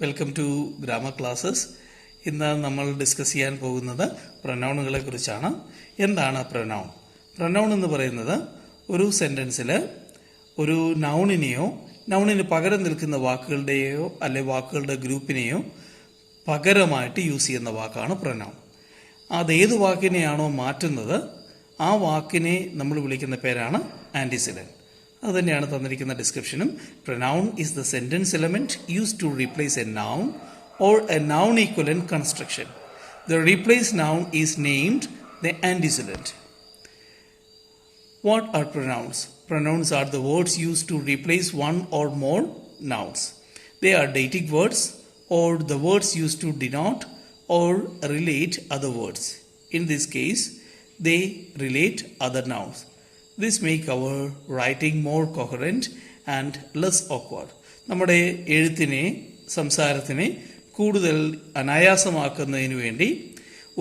Welcome to grammar classes. ഇന്ന് നമ്മൾ discuss ചെയ്യാൻ പോകുന്നത് പ്രൊനൗണുകളെ കുറിച്ചാണ്. എന്താണ് പ്രൊനൗൺ? പ്രൊനൗൺ എന്ന് പറയുന്നത് ഒരു സെൻറ്റൻസിൽ ഒരു നൗണിന് പകരം നിൽക്കുന്ന വാക്കുകളുടെയോ അല്ലെ വാക്കുകളുടെ ഗ്രൂപ്പിനെയോ പകരമായിട്ട് യൂസ് ചെയ്യുന്ന വാക്കാണ് പ്രൊനൗൺ. അതേത് വാക്കിനെയാണോ മാറ്റുന്നത് ആ വാക്കിനെ നമ്മൾ വിളിക്കുന്ന പേരാണ് ആൻറ്റിസിഡൻറ്റ്. അത് തന്നെയാണ് തന്നിരിക്കുന്ന ഡിസ്ക്രിപ്ഷനും. Pronoun is the sentence element used to replace a noun or a noun equivalent construction. The replace noun is named the antecedent. What are pronouns? Pronouns are the words used to replace one or more nouns. They are dative words or the words used to denote or relate other words. In this case, they relate other nouns. This make our writing more coherent and less awkward. നമ്മുടെ എഴുത്തിനെ, സംസാരത്തിനെ കൂടുതൽ അനായാസമാക്കുന്നതിന് വേണ്ടി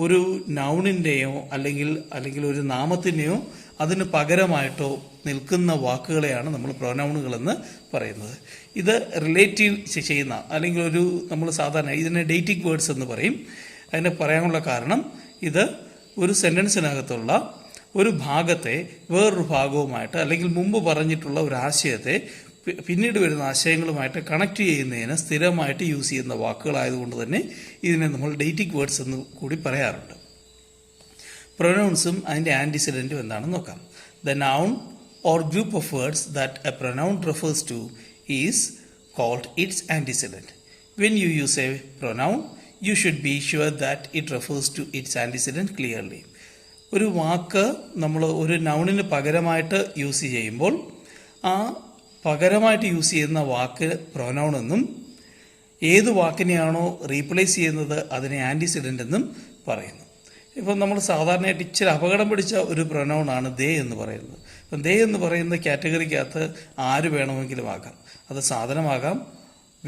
ഒരു നൗണിൻ്റെയോ അല്ലെങ്കിൽ ഒരു നാമത്തിൻ്റെയോ അതിന് പകരമായിട്ടോ നിൽക്കുന്ന വാക്കുകളെയാണ് നമ്മൾ പ്രൊനൗണുകളെന്ന് പറയുന്നത്. ഇത് റിലേറ്റീവ് ചെയ്യുന്ന അല്ലെങ്കിൽ നമ്മൾ സാധാരണ ഇതിനെ ഡേറ്റിക് വേർഡ്സ് എന്ന് പറയും. അതിനെ പറയാനുള്ള കാരണം ഇത് ഒരു സെൻറ്റൻസിനകത്തുള്ള ഒരു ഭാഗത്തെ വേറൊരു ഭാഗവുമായിട്ട് അല്ലെങ്കിൽ മുമ്പ് പറഞ്ഞിട്ടുള്ള ഒരു ആശയത്തെ പിന്നീട് വരുന്ന ആശയങ്ങളുമായിട്ട് കണക്ട് ചെയ്യുന്നതിന് സ്ഥിരമായിട്ട് യൂസ് ചെയ്യുന്ന വാക്കുകളായതുകൊണ്ട് തന്നെ ഇതിനെ നമ്മൾ ഡേറ്റിക് വേർഡ്സ് എന്ന് കൂടി പറയാറുണ്ട്. പ്രൊനൗൺസും അതിൻ്റെ ആൻറ്റിസിഡൻറ്റും എന്താണെന്ന് നോക്കാം. The noun or group of words that a pronoun refers to is called its antecedent. When you use a pronoun you should be sure that it refers to its antecedent clearly. ഒരു വാക്ക് നമ്മൾ ഒരു നൗണിന് പകരമായിട്ട് use ചെയ്യുമ്പോൾ ആ പകരമായിട്ട് use ചെയ്യുന്ന വാക്ക് pronoun എന്നും ഏത് വാക്കിനെയാണോ റീപ്ലേസ് ചെയ്യുന്നത് അതിനെ ആൻറ്റിസിഡൻ്റ് എന്നും പറയുന്നു. ഇപ്പം നമ്മൾ സാധാരണയായിട്ട് ഇച്ചിരി അപകടം പിടിച്ച ഒരു പ്രൊനൗണാണ് ദേ എന്ന് പറയുന്നത്. അപ്പം ദേ എന്ന് പറയുന്ന കാറ്റഗറിക്കകത്ത് ആര് വേണമെങ്കിലും ആകാം. അത് സാധനമാകാം,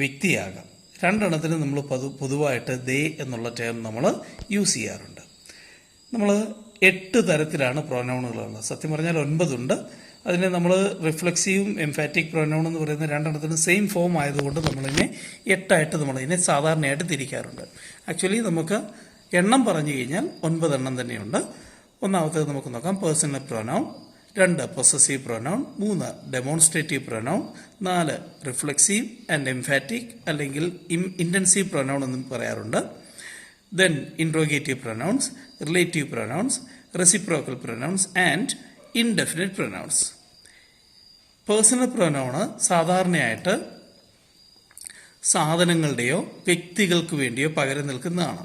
വ്യക്തിയാകാം. രണ്ടെണ്ണത്തിന് നമ്മൾ പൊതുവായിട്ട് ദേ എന്നുള്ള ടേം നമ്മൾ യൂസ് ചെയ്യാറുണ്ട്. നമ്മൾ 8 തരത്തിലാണ് പ്രൊനൗണുകളുള്ളത്. സത്യം പറഞ്ഞാൽ 9 ഉണ്ട്. അതിനെ നമ്മൾ റിഫ്ലെക്സീവും എംഫാറ്റിക് പ്രൊനൗൺ എന്ന് പറയുന്ന രണ്ടെണ്ണത്തിന് സെയിം ഫോം ആയതുകൊണ്ട് നമ്മളിതിനെ 8ആയിട്ട് നമ്മളിതിനെ സാധാരണയായിട്ട് തിരിക്കാറുണ്ട്. ആക്ച്വലി നമുക്ക് എണ്ണം പറഞ്ഞു കഴിഞ്ഞാൽ 9 എണ്ണം തന്നെയുണ്ട്. ഒന്നാമത്തേത് നമുക്ക് നോക്കാം. Personal pronoun, 2 possessive pronoun, 3 demonstrative pronoun, 4 reflexive and emphatic അല്ലെങ്കിൽ ഇൻറ്റൻസീവ് പ്രൊനൗൺ എന്നും പറയാറുണ്ട്. Then interrogative pronouns, relative pronouns, reciprocal pronouns and indefinite pronouns. Personal pronoun സാധാരണയായിട്ട് സാധനങ്ങളുടെയോ വ്യക്തികൾക്ക് വേണ്ടിയോ പകരം നിൽക്കുന്നതാണ്.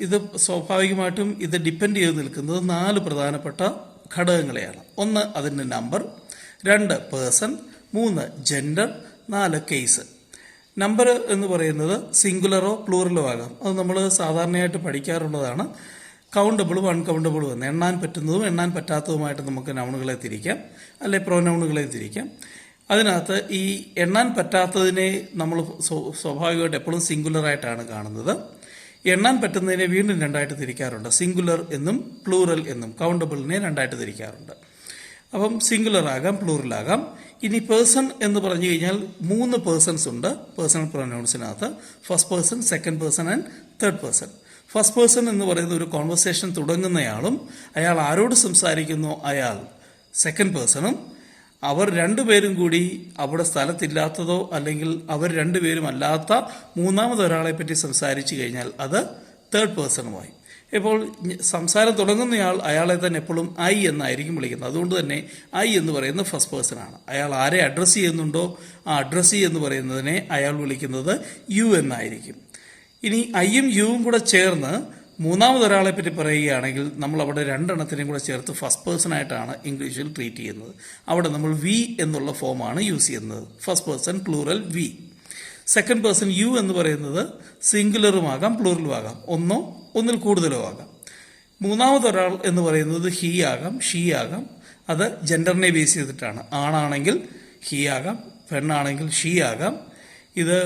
ഇത് സ്വാഭാവികമായിട്ടും ഇത് ഡിപ്പെൻഡ് ചെയ്ത് നിൽക്കുന്നത് 4 പ്രധാനപ്പെട്ട ഘടകങ്ങളെയാണ്. 1 അതിൻ്റെ number, 2 person, 3 gender, 4 case. Number എന്ന് പറയുന്നത് സിംഗുലറോ പ്ലൂറലോ ആകാം. അത് നമ്മൾ സാധാരണയായിട്ട് പഠിക്കാറുള്ളതാണ്. കൗണ്ടബിളും അൺകൗണ്ടബിളും എന്ന് എണ്ണാൻ പറ്റുന്നതും എണ്ണാൻ പറ്റാത്തതുമായിട്ട് നമുക്ക് നൗണുകളെ തിരിക്കാം, അല്ലെ പ്രൊനൗണുകളെ തിരിക്കാം. അതിനകത്ത് ഈ എണ്ണാൻ പറ്റാത്തതിനെ നമ്മൾ സ്വാഭാവികമായിട്ട് എപ്പോഴും സിംഗുലറായിട്ടാണ് കാണുന്നത്. എണ്ണാൻ പറ്റുന്നതിനെ വീണ്ടും 2ആയിട്ട് തിരിക്കാറുണ്ട്. സിംഗുലർ എന്നും പ്ലൂറൽ എന്നും. കൗണ്ടബിളിനെ 2ആയിട്ട് തിരിക്കാറുണ്ട്. അപ്പം സിംഗുലർ ആകാം, പ്ലൂറൽ ആകാം. ഇനി പേഴ്സൺ എന്ന് പറഞ്ഞു കഴിഞ്ഞാൽ 3 പേഴ്സൺസ് ഉണ്ട് പേഴ്സണൽ പ്രൊനൗൺസിനകത്ത്. First person, second person and third person. First person എന്ന് പറയുന്ന ഒരു കോൺവെർസേഷൻ തുടങ്ങുന്നയാളും അയാൾ ആരോട് സംസാരിക്കുന്നോ അയാൾ സെക്കൻഡ് പേഴ്സണും, അവർ രണ്ടുപേരും കൂടി അവിടെ സ്ഥലത്തില്ലാത്തതോ അല്ലെങ്കിൽ അവർ രണ്ടുപേരും അല്ലാത്ത മൂന്നാമതൊരാളെ പറ്റി സംസാരിച്ചു കഴിഞ്ഞാൽ അത് തേർഡ് പേഴ്സണുമായി. ഇപ്പോൾ സംസാരം തുടങ്ങുന്നയാൾ അയാളെ തന്നെ എപ്പോഴും ഐ എന്നായിരിക്കും വിളിക്കുന്നത്. അതുകൊണ്ട് തന്നെ ഐ എന്ന് പറയുന്നത് ഫസ്റ്റ് പേഴ്സൺ ആണ്. അയാൾ ആരെ അഡ്രസ്സ് ചെയ്യുന്നുണ്ടോ ആ അഡ്രസ്സ് എന്ന് പറയുന്നതിനെ അയാൾ വിളിക്കുന്നത് യു എന്നായിരിക്കും. ഇനി ഐയും യുവും കൂടെ ചേർന്ന് മൂന്നാമതൊരാളെ പറ്റി പറയുകയാണെങ്കിൽ നമ്മൾ അവിടെ 2 എണ്ണത്തിനെയും കൂടെ ചേർത്ത് ഫസ്റ്റ് പേഴ്സൺ ആയിട്ടാണ് ഇംഗ്ലീഷിൽ ട്രീറ്റ് ചെയ്യുന്നത്. അവിടെ നമ്മൾ വി എന്നുള്ള ഫോമാണ് യൂസ് ചെയ്യുന്നത്. First person plural we. Second person you എന്ന് പറയുന്നത് സിംഗുലറുമാകാം പ്ലൂറലും ആകാം, ഒന്നിൽ കൂടുതലോ ആകാം. മൂന്നാമതൊരാൾ എന്ന് പറയുന്നത് ഹി ആകാം, ഷീ ആകാം. അത് ജെൻഡറിനെ ബേസ് ചെയ്തിട്ടാണ്. ആണാണെങ്കിൽ ഹി ആകാം, പെണ്ണാണെങ്കിൽ ഷീ ആകാം. ഇത്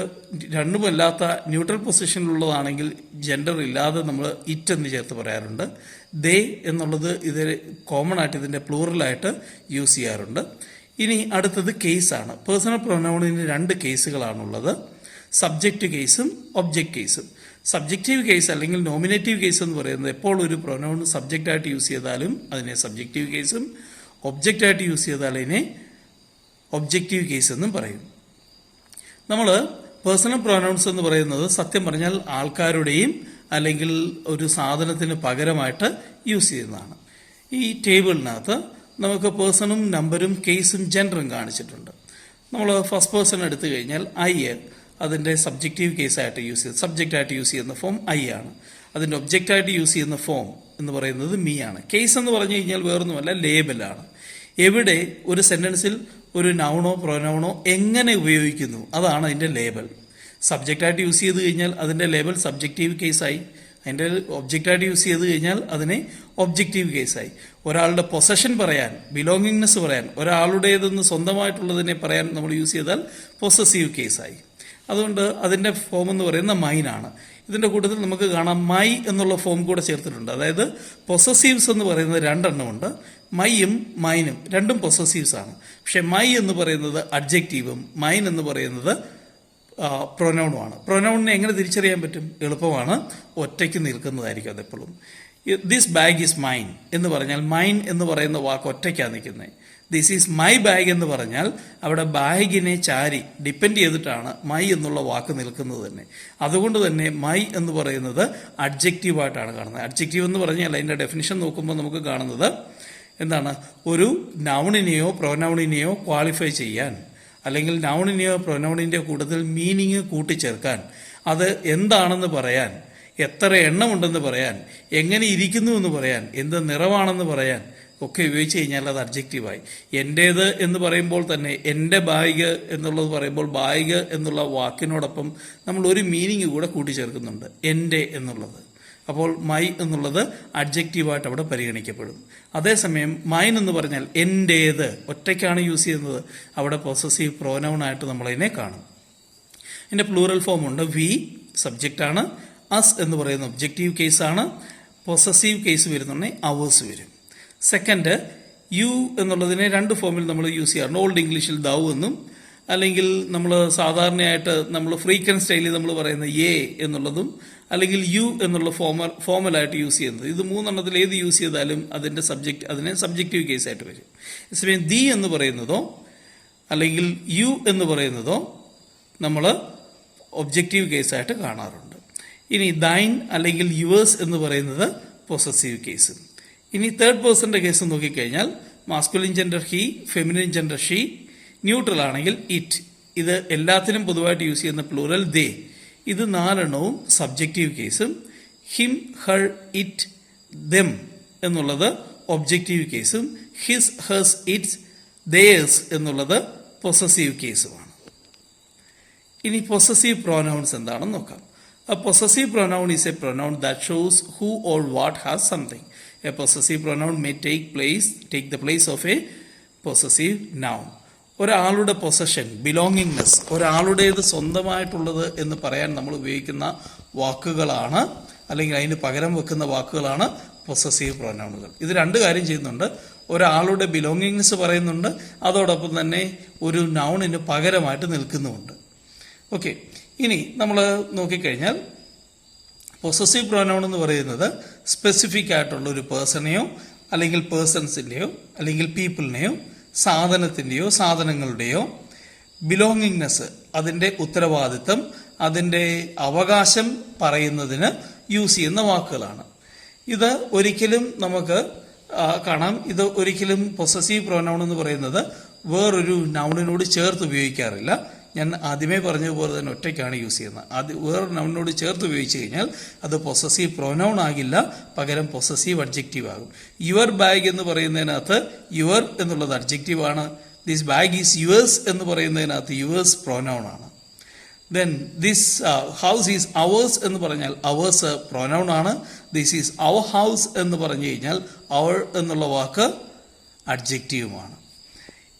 രണ്ടുമല്ലാത്ത ന്യൂട്രൽ പൊസിഷനിലുള്ളതാണെങ്കിൽ ജെൻഡർ ഇല്ലാതെ നമ്മൾ ഇറ്റ് എന്ന് ചേർത്ത് പറയാറുണ്ട്. ദേ എന്നുള്ളത് ഇത് കോമൺ ആയിട്ട് ഇതിൻ്റെ പ്ലൂറലായിട്ട് യൂസ് ചെയ്യാറുണ്ട്. ഇനി അടുത്തത് കേസാണ്. പേഴ്സണൽ പ്രൊനൗണിന് 2 കേസുകളാണുള്ളത്, സബ്ജക്റ്റ് കേസും ഒബ്ജക്റ്റ് കേസും. സബ്ജക്റ്റീവ് കേസ് അല്ലെങ്കിൽ നോമിനേറ്റീവ് കേസ് എന്ന് പറയുന്നത് എപ്പോൾ ഒരു പ്രൊനൗൺ സബ്ജക്റ്റായിട്ട് യൂസ് ചെയ്താലും അതിനെ സബ്ജക്റ്റീവ് കേസും ഒബ്ജക്റ്റായിട്ട് യൂസ് ചെയ്താൽ അതിനെ ഒബ്ജക്റ്റീവ് കേസ് എന്നും പറയും. നമ്മൾ പേഴ്സണൽ പ്രൊനൗൺസ് എന്ന് പറയുന്നത് സത്യം പറഞ്ഞാൽ ആൾക്കാരുടെയും അല്ലെങ്കിൽ ഒരു സാധനത്തിന് പകരമായിട്ട് യൂസ് ചെയ്യുന്നതാണ്. ഈ ടേബിളിനകത്ത് നമുക്ക് പേഴ്സണും നമ്പരും കേസും ജെൻഡറും കാണിച്ചിട്ടുണ്ട്. നമ്മൾ ഫസ്റ്റ് പേഴ്സൺ എടുത്തു കഴിഞ്ഞാൽ ഐ അതിൻ്റെ സബ്ജക്റ്റീവ് കേസായിട്ട് യൂസ് ചെയ്യുന്നത്, സബ്ജക്റ്റായിട്ട് യൂസ് ചെയ്യുന്ന ഫോം ഐ ആണ്. അതിൻ്റെ ഒബ്ജക്റ്റായിട്ട് യൂസ് ചെയ്യുന്ന ഫോം എന്ന് പറയുന്നത് മീ ആണ്. കേസ് എന്ന് പറഞ്ഞു കഴിഞ്ഞാൽ വേറൊന്നുമല്ല, ലേബലാണ്. എവിടെ ഒരു സെന്റൻസിൽ ഒരു നൗണോ പ്രൊനൗണോ എങ്ങനെ ഉപയോഗിക്കുന്നു അതാണ് അതിൻ്റെ ലേബൽ. സബ്ജക്റ്റായിട്ട് യൂസ് ചെയ്ത് കഴിഞ്ഞാൽ അതിൻ്റെ ലേബൽ സബ്ജക്റ്റീവ് കേസായി, അതിൻ്റെ ഒബ്ജക്റ്റായിട്ട് യൂസ് ചെയ്ത് കഴിഞ്ഞാൽ അതിനെ ഒബ്ജക്റ്റീവ് കേസായി. ഒരാളുടെ പൊസഷൻ പറയാൻ, ബിലോങ്ങിങ്നെസ് പറയാൻ, ഒരാളുടേതെന്ന് സ്വന്തമായിട്ടുള്ളതിനെ പറയാൻ നമ്മൾ യൂസ് ചെയ്താൽ പൊസസീവ് കേസായി. അതുകൊണ്ട് അതിൻ്റെ ഫോം എന്ന് പറയുന്ന മൈനാണ്. ഇതിൻ്റെ കൂട്ടത്തിൽ നമുക്ക് കാണാം മൈ എന്നുള്ള ഫോം കൂടെ ചേർത്തിട്ടുണ്ട്. അതായത് പൊസസീവ്സ് എന്ന് പറയുന്നത് 2 എണ്ണമുണ്ട്. മൈയും മൈനും രണ്ടും പൊസസീവ്സ് ആണ്. പക്ഷെ മൈ എന്ന് പറയുന്നത് അഡ്ജക്റ്റീവും മൈൻ എന്ന് പറയുന്നത് പ്രൊനൗണുമാണ്. പ്രൊനൗണിനെ എങ്ങനെ തിരിച്ചറിയാൻ പറ്റും? എളുപ്പമാണ്, ഒറ്റയ്ക്ക് നിൽക്കുന്നതായിരിക്കും അതെപ്പോഴും. ദിസ് ബാഗ് ഈസ് മൈൻ എന്ന് പറഞ്ഞാൽ മൈൻ എന്ന് പറയുന്ന വാക്ക് ഒറ്റയ്ക്കാണ് നിൽക്കുന്നത്. ദിസ് ഈസ് മൈ ബാഗ് എന്ന് പറഞ്ഞാൽ അവിടെ ബാഗിനെ ചാരി ഡിപ്പെൻഡ് ചെയ്തിട്ടാണ് മൈ എന്നുള്ള വാക്ക് നിൽക്കുന്നത് തന്നെ. അതുകൊണ്ട് തന്നെ മൈ എന്ന് പറയുന്നത് അഡ്ജക്റ്റീവായിട്ടാണ് കാണുന്നത്. അഡ്ജക്റ്റീവ് എന്ന് പറഞ്ഞാൽ അതിൻ്റെ ഡെഫിനിഷൻ നോക്കുമ്പോൾ നമുക്ക് കാണുന്നത് എന്താണ്? ഒരു നൗണിനെയോ പ്രൊനൗണിനെയോ ക്വാളിഫൈ ചെയ്യാൻ, അല്ലെങ്കിൽ നൗണിനെയോ പ്രൊനൗണിൻ്റെ കൂട്ടത്തിൽ മീനിങ് കൂട്ടിച്ചേർക്കാൻ, അത് എന്താണെന്ന് പറയാൻ, എത്ര എണ്ണമുണ്ടെന്ന് പറയാൻ, എങ്ങനെ ഇരിക്കുന്നു എന്ന് പറയാൻ, എന്ത് നിറമാണെന്ന് പറയാൻ ഒക്കെ ഉപയോഗിച്ച് കഴിഞ്ഞാൽ അത് അഡ്ജക്റ്റീവായി. എൻ്റേത് എന്ന് പറയുമ്പോൾ തന്നെ എൻ്റെ ബാഗ് എന്നുള്ളത് പറയുമ്പോൾ ബാഗ് എന്നുള്ള വാക്കിനോടൊപ്പം നമ്മൾ ഒരു മീനിങ് കൂടെ കൂട്ടിച്ചേർക്കുന്നുണ്ട്, എൻ്റെ എന്നുള്ളത്. അപ്പോൾ മൈ എന്നുള്ളത് അഡ്ജക്റ്റീവായിട്ട് അവിടെ പരിഗണിക്കപ്പെടും. അതേസമയം മൈൻ എന്ന് പറഞ്ഞാൽ എൻ്റേത് ഒറ്റയ്ക്കാണ് യൂസ് ചെയ്യുന്നത്, അവിടെ പൊസസീവ് പ്രോനൗണായിട്ട് നമ്മളതിനെ കാണും. ഇതിൻ്റെ പ്ലൂറൽ ഫോം ഉണ്ട്. വി സബ്ജക്റ്റാണ്, അസ് എന്ന് പറയുന്ന ഒബ്ജക്റ്റീവ് കേസാണ്, പൊസസീവ് കേസ് വരുന്നുണ്ടെങ്കിൽ അവേഴ്സ് വരും. സെക്കൻഡ്, യു എന്നുള്ളതിനെ 2 ഫോമിൽ നമ്മൾ യൂസ് ചെയ്യാറുണ്ട്. ഓൾഡ് ഇംഗ്ലീഷിൽ ദൗ എന്നും, അല്ലെങ്കിൽ നമ്മൾ സാധാരണയായിട്ട് നമ്മൾ ഫ്രീക്വൻറ്റ് സ്റ്റൈലിൽ നമ്മൾ പറയുന്ന എ എന്നുള്ളതും, അല്ലെങ്കിൽ യു എന്നുള്ള ഫോമലായിട്ട് യൂസ് ചെയ്യുന്നത്. ഇത് 3 എണ്ണത്തിൽ ഏത് യൂസ് ചെയ്താലും അതിനെ സബ്ജക്റ്റീവ് കേസായിട്ട് വരും. അതേസമയം ദി എന്ന് പറയുന്നതോ അല്ലെങ്കിൽ യു എന്ന് പറയുന്നതോ നമ്മൾ ഒബ്ജക്റ്റീവ് കേസായിട്ട് കാണാറുണ്ട്. ഇനി ദൈൻ അല്ലെങ്കിൽ യുവേഴ്സ് എന്ന് പറയുന്നത് പൊസസീവ് കേസ്. ഇനി തേർഡ് പേഴ്സന്റെ കേസ് നോക്കിക്കഴിഞ്ഞാൽ masculine gender he, feminine gender she, neutral ആണെങ്കിൽ ഇറ്റ്. ഇത് എല്ലാത്തിനും പൊതുവായിട്ട് യൂസ് ചെയ്യുന്ന പ്ലൂറൽ ദേ. ഇത് 4 എണ്ണവും സബ്ജക്റ്റീവ് കേസും. ഹിം, ഹർ, ഇറ്റ്, ദെം എന്നുള്ളത് ഒബ്ജക്റ്റീവ് കേസും. ഹിസ്, ഹേഴ്സ്, ഇറ്റ്സ്, ദേഴ്സ് എന്നുള്ളത് പൊസസീവ് കേസുമാണ്. ഇനി പൊസസീവ് പ്രൊനൗൺസ് എന്താണെന്ന് നോക്കാം. A possessive pronoun is a pronoun that shows who or what has something. A possessive pronoun may take the place of a possessive noun. ഒരാളുടെ possession, belongingness, ഒരാളുടേത് സ്വന്തമായിട്ടുള്ളത് എന്ന് പറയാൻ നമ്മൾ ഉപയോഗിക്കുന്ന വാക്കുകളാണ്, അല്ലെങ്കിൽ അതിന് പകരം വെക്കുന്ന വാക്കുകളാണ് പൊസസീവ് പ്രൊനൗണുകൾ. ഇത് 2 കാര്യം ചെയ്യുന്നുണ്ട്. ഒരാളുടെ ബിലോങ്ങിങ്നെസ് പറയുന്നുണ്ട്, അതോടൊപ്പം തന്നെ ഒരു നൗണിന് പകരമായിട്ട് നിൽക്കുന്നുമുണ്ട്. ഓക്കെ, ഇനി നമ്മൾ നോക്കിക്കഴിഞ്ഞാൽ പൊസസീവ് പ്രൊനൗൺ എന്ന് പറയുന്നത് സ്പെസിഫിക് ആയിട്ടുള്ള ഒരു പേഴ്സണെയോ അല്ലെങ്കിൽ പേഴ്സൺസിൻ്റെയോ അല്ലെങ്കിൽ പീപ്പിളിനെയോ സാധനത്തിൻ്റെയോ സാധനങ്ങളുടെയോ ബിലോങ്ങിങ്നെസ്, അതിൻ്റെ ഉത്തരവാദിത്തം, അതിൻ്റെ അവകാശം പറയുന്നതിന് യൂസ് ചെയ്യുന്ന വാക്കുകളാണ്. ഇത് ഒരിക്കലും നമുക്ക് കാണാം, ഇത് ഒരിക്കലും പൊസസീവ് പ്രൊനൗൺ എന്ന് പറയുന്നത് വേറൊരു നൗണിനോട് ചേർത്ത് ഉപയോഗിക്കാറില്ല. ഞാൻ ആദ്യമേ പറഞ്ഞതുപോലെ തന്നെ ഒറ്റയ്ക്കാണ് യൂസ് ചെയ്യുന്നത്. വേറൊരു നൗണിനോട് ചേർത്ത് ഉപയോഗിച്ച് കഴിഞ്ഞാൽ അത് പൊസസീവ് പ്രൊനൗൺ ആകില്ല, പകരം പൊസസീവ് അഡ്ജക്റ്റീവ് ആകും. യുവർ ബാഗ് എന്ന് പറയുന്നതിനകത്ത് യുവർ എന്നുള്ളത് അഡ്ജക്റ്റീവാണ്. ദിസ് ബാഗ് ഈസ് യുവേഴ്സ് എന്ന് പറയുന്നതിനകത്ത് യുവേഴ്സ് പ്രൊനൗൺ ആണ്. Then this house is hours എന്ന് പറഞ്ഞാൽ അവേഴ്സ് പ്രൊനൗൺ ആണ്. ദിസ് ഈസ് അവർ ഹൗസ് എന്ന് പറഞ്ഞു കഴിഞ്ഞാൽ അവർ എന്നുള്ള വാക്ക് അഡ്ജക്റ്റീവുമാണ്.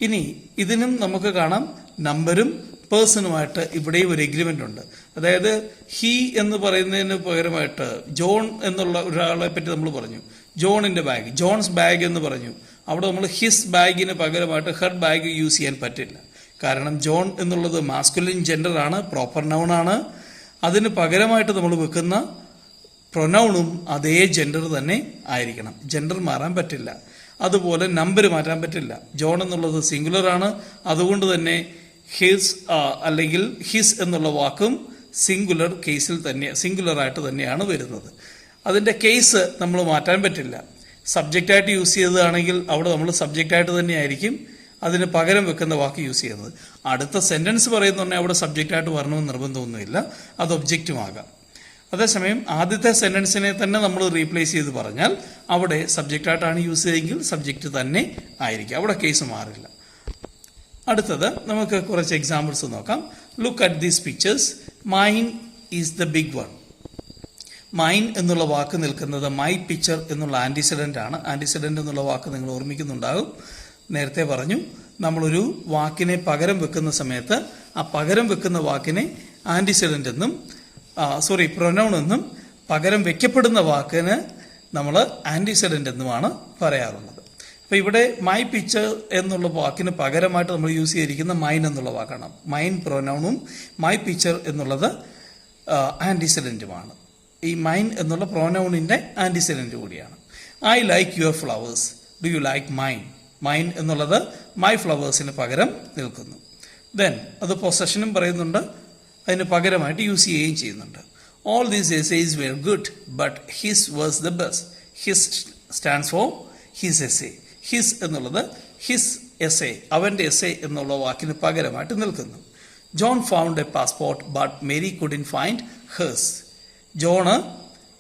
ഇനി ഇതിനും നമുക്ക് കാണാം നമ്പരും പേഴ്സണുമായിട്ട് ഇവിടെയും ഒരു എഗ്രിമെൻ്റ് ഉണ്ട്. അതായത് ഹി എന്ന് പറയുന്നതിന് പകരമായിട്ട് ജോൺ എന്നുള്ള ഒരാളെ പറ്റി നമ്മൾ പറഞ്ഞു, ജോണിൻ്റെ ബാഗ്, ജോൺസ് ബാഗ് എന്ന് പറഞ്ഞു. അവിടെ നമ്മൾ ഹിസ് ബാഗിന് പകരമായിട്ട് ഹെർ ബാഗ് യൂസ് ചെയ്യാൻ പറ്റില്ല. കാരണം ജോൺ എന്നുള്ളത് മാസ്കുലിൻ ജെൻഡർ ആണ്, പ്രോപ്പർ നൗൺ ആണ്. അതിന് പകരമായിട്ട് നമ്മൾ വെക്കുന്ന പ്രൊനൗണും അതേ ജെൻഡർ തന്നെ ആയിരിക്കണം. ജെൻഡർ മാറാൻ പറ്റില്ല. അതുപോലെ നമ്പർ മാറ്റാൻ പറ്റില്ല. ജോൺ എന്നുള്ളത് സിംഗുലർ ആണ്, അതുകൊണ്ട് തന്നെ ഹിസ് അല്ലെങ്കിൽ ഹിസ് എന്നുള്ള വാക്കും സിംഗുലർ കേസിൽ തന്നെ സിംഗുലറായിട്ട് തന്നെയാണ് വരുന്നത്. അതിൻ്റെ കേസ് നമ്മൾ മാറ്റാൻ പറ്റില്ല. സബ്ജക്റ്റായിട്ട് യൂസ് ചെയ്തതാണെങ്കിൽ അവിടെ നമ്മൾ സബ്ജക്റ്റായിട്ട് തന്നെയായിരിക്കും അതിന് പകരം വെക്കുന്ന വാക്ക് യൂസ് ചെയ്യുന്നത്. അടുത്ത സെൻറ്റൻസ് പറയുന്നുണ്ടെങ്കിൽ അവിടെ സബ്ജക്റ്റായിട്ട് വരണമെന്ന് നിർബന്ധമൊന്നുമില്ല, അത് ഒബ്ജക്റ്റും ആകാം. അതേസമയം ആദ്യത്തെ സെൻറ്റൻസിനെ തന്നെ നമ്മൾ റീപ്ലേസ് ചെയ്ത് പറഞ്ഞാൽ അവിടെ സബ്ജക്റ്റായിട്ടാണ് യൂസ് ചെയ്തെങ്കിൽ സബ്ജക്റ്റ് തന്നെ ആയിരിക്കും, അവിടെ കേസ് മാറില്ല. അടുത്തത് നമുക്ക് കുറച്ച് എക്സാമ്പിൾസ് നോക്കാം. Look at these pictures. Mine is the big one. Mine എന്നുള്ള വാക്ക് നിൽക്കുന്നത് മൈ പിക്ചർ എന്നുള്ള ആൻറ്റിസിഡൻ്റ് ആണ്. ആൻറ്റിസിഡൻ്റ് എന്നുള്ള വാക്ക് നിങ്ങൾ ഓർമ്മിക്കുന്നുണ്ടാകും. നേരത്തെ പറഞ്ഞു, നമ്മളൊരു വാക്കിനെ പകരം വെക്കുന്ന സമയത്ത് ആ പകരം വെക്കുന്ന വാക്കിനെ ആൻറ്റിസിഡൻ്റ് എന്നും പ്രൊനൗൺ എന്നും പകരം വെക്കപ്പെടുന്ന വാക്കിന് നമ്മൾ ആൻറ്റിസിഡൻ്റ് എന്നുമാണ് പറയാറുള്ളത്. അപ്പോൾ ഇവിടെ മൈ പിക്ചർ എന്നുള്ള വാക്കിന് പകരമായിട്ട് നമ്മൾ യൂസ് ചെയ്തിരിക്കുന്ന മൈൻ എന്നുള്ള വാക്കാണ്. മൈൻ പ്രൊനൗണും മൈ പിക്ചർ എന്നുള്ളത് ആൻറ്റിസിഡൻറ്റുമാണ്. ഈ മൈൻ എന്നുള്ള പ്രൊനൗണിൻ്റെ ആൻറ്റിസിഡൻറ്റ് കൂടിയാണ്. I like your flowers. Do you like mine? Mine എന്നുള്ളത് മൈ ഫ്ലവേഴ്സിന് പകരം നിൽക്കുന്നു. ദെൻ അത് പൊസഷനും പറയുന്നുണ്ട്, അതിന് പകരമായിട്ട് യൂസ് ചെയ്യുകയും ചെയ്യുന്നുണ്ട്. All these essays were good but his was the best. His stands for his essay. His എന്നുള്ളത് ഹിസ് എസ്സേ, അവൻ്റെ എസ്സേ എന്നുള്ള വാക്കിന് പകരമായിട്ട് നിൽക്കുന്നു. John found a passport but Mary couldn't find hers. John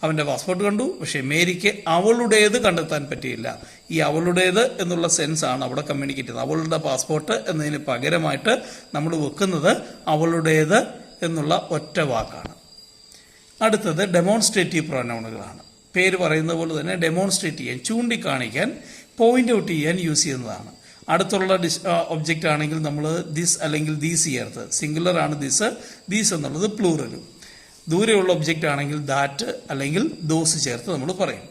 അവൻ്റെ പാസ്പോർട്ട് കണ്ടു, പക്ഷേ മേരിക്ക് അവളുടേത് കണ്ടെത്താൻ പറ്റിയില്ല. ഈ അവളുടേത് എന്നുള്ള സെൻസാണ് അവിടെ കമ്മ്യൂണിക്കേറ്റ് ചെയ്യുന്നത്. അവളുടെ പാസ്പോർട്ട് എന്നതിന് പകരമായിട്ട് നമ്മൾ വെക്കുന്നത് അവളുടേത് എന്നുള്ള ഒറ്റ വാക്കാണ്. അടുത്തത് ഡെമോൺസ്ട്രേറ്റീവ് പ്രൊനൗണുകളാണ്. പേര് പറയുന്ന പോലെ തന്നെ ഡെമോൺസ്ട്രേറ്റ് ചെയ്യാൻ, ചൂണ്ടിക്കാണിക്കാൻ, പോയിന്റ് ഔട്ട് ചെയ്യാൻ യൂസ് ചെയ്യുന്നതാണ്. അടുത്തുള്ള ഒബ്ജക്റ്റ് ആണെങ്കിൽ നമ്മൾ ദിസ് അല്ലെങ്കിൽ ദീസ് ചേർത്ത്, സിംഗുലർ ആണ് ദിസ്, ദീസ് എന്നുള്ളത് പ്ലൂറലും. ദൂരെയുള്ള ഒബ്ജക്റ്റ് ആണെങ്കിൽ ദാറ്റ് അല്ലെങ്കിൽ ദോസ് ചേർത്ത് നമ്മൾ പറയും.